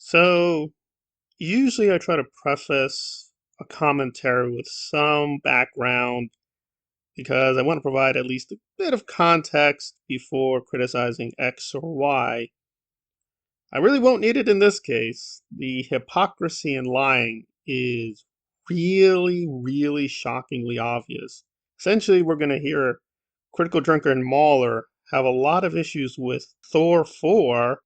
So, usually I try to preface a commentary with some background because I want to provide at least a bit of context before criticizing X or Y. I really won't need it in this case. The hypocrisy in lying is really shockingly obvious. Essentially, we're going to hear Critical Drinker and MauLer have a lot of issues with Thor 4.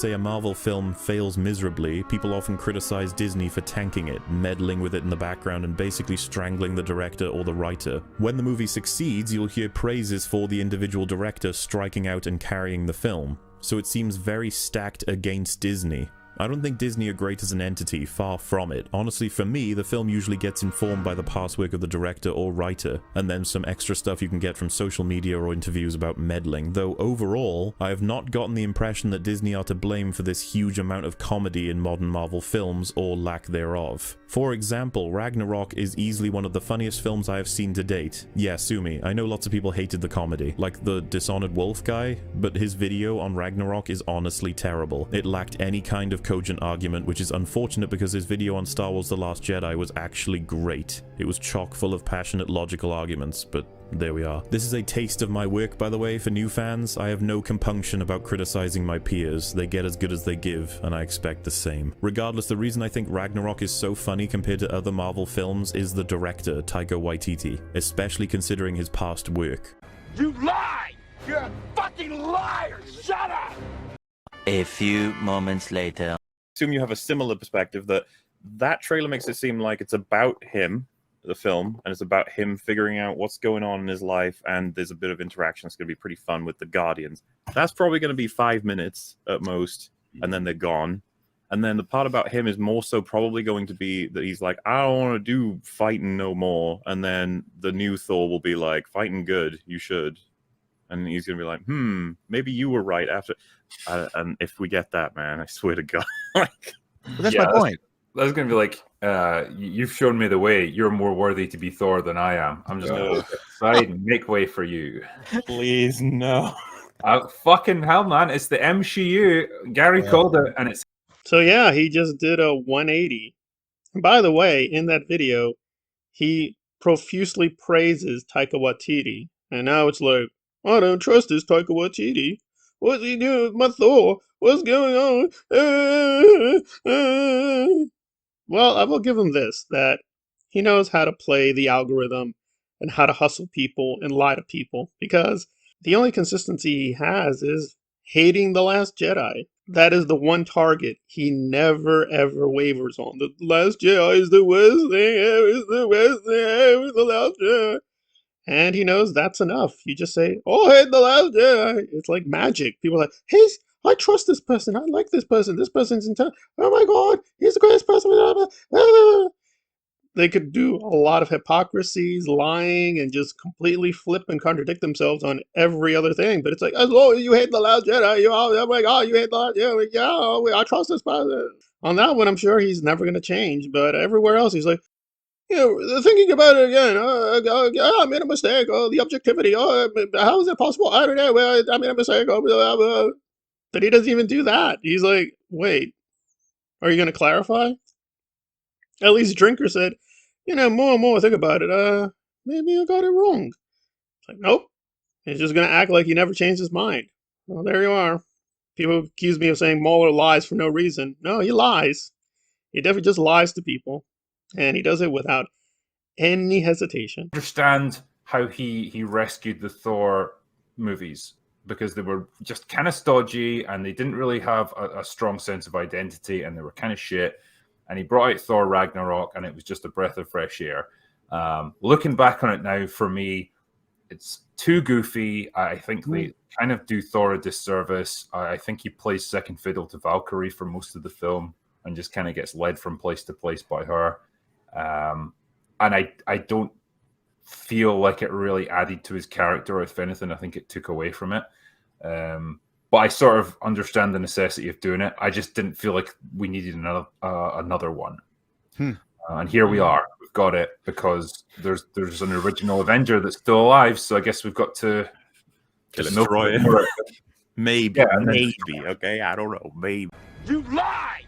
Say a Marvel film fails miserably, people often criticize Disney for tanking it, meddling with it in the background and basically strangling the director or the writer. When the movie succeeds, you'll hear praises for the individual director striking out and carrying the film. So it seems very stacked against Disney. I don't think Disney are great as an entity, far from it. Honestly, for me, the film usually gets informed by the past work of the director or writer, and then some extra stuff you can get from social media or interviews about meddling, though overall, I have not gotten the impression that Disney are to blame for this huge amount of comedy in modern Marvel films, or lack thereof. For example, Ragnarok is easily one of the funniest films I have seen to date. Yeah, sue me, I know lots of people hated the comedy, like the Dishonored Wolf guy, but his video on Ragnarok is honestly terrible. It lacked any kind of cogent argument, which is unfortunate because his video on Star Wars The Last Jedi was actually great. It was chock full of passionate logical arguments, but there we are. This is a taste of my work, by the way, for new fans. I have no compunction about criticizing my peers. They get as good as they give, and I expect the same. Regardless, the reason I think Ragnarok is so funny compared to other Marvel films is the director, Taika Waititi, especially considering his past work. You lie! You're a fucking liar! Shut up! A few moments later. Assume you have a similar perspective that trailer makes it seem like it's about him, the film, and it's about him figuring out what's going on in his life, and there's a bit of interaction. It's going to be pretty fun with the Guardians. That's probably going to be 5 minutes at most, and then they're gone. And then the part about him is more so probably going to be that he's like, I don't want to do fighting no more. And then the new Thor will be like, fighting good, you should. And he's going to be like, maybe you were right after. And if we get that, man, I swear to God. That's my point. That's going to be like, you've shown me the way. You're more worthy to be Thor than I am. I'm just going to go aside and make way for you. Please, no. Fucking hell, man. It's the MCU. Gary called it, and it's... So yeah, he just did a 180. And by the way, in that video, he profusely praises Taika Waititi. And now it's like, I don't trust this Taika Waititi. What's he doing with my Thor? What's going on? Well, I will give him this, that he knows how to play the algorithm and how to hustle people and lie to people, because the only consistency he has is hating The Last Jedi. That is the one target he never ever wavers on. The Last Jedi is the worst thing ever, it's the worst thing ever, The Last Jedi. And he knows that's enough. You just say, oh, hey, The Last Jedi. It's like magic. People are like, hey, I trust this person. I like this person. This person's in town. Oh my God, he's the greatest person. They could do a lot of hypocrisies, lying, and just completely flip and contradict themselves on every other thing. But it's like, oh, you hate The Last Jedi. Oh my God, you hate The Last Jedi. Yeah, I trust this person. On that one, I'm sure he's never going to change. But everywhere else, he's like, thinking about it again. I made a mistake. Oh, the objectivity. Oh, how is that possible? I don't know. Well, I made a mistake. But he doesn't even do that. He's like, wait, are you going to clarify? At least Drinker said, more and more I think about it. Maybe I got it wrong. It's like, nope. He's just going to act like he never changed his mind. Well, there you are. People accuse me of saying MauLer lies for no reason. No, he lies. He definitely just lies to people. And he does it without any hesitation. I understand how he rescued the Thor movies, because they were just kind of stodgy and they didn't really have a strong sense of identity, and they were kind of shit. And he brought out Thor Ragnarok, and it was just a breath of fresh air. Looking back on it now, for me, it's too goofy. I think they kind of do Thor a disservice. I think he plays second fiddle to Valkyrie for most of the film and just kind of gets led from place to place by her. And I don't feel like it really added to his character. If anything, I think it took away from it. But I sort of understand the necessity of doing it. I just didn't feel like we needed another one. And here we are. We've got it because there's an original Avenger that's still alive. So I guess we've got to destroy it. Maybe. Okay, I don't know. Maybe. You lie!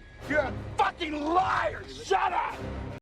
fucking liars! Shut up!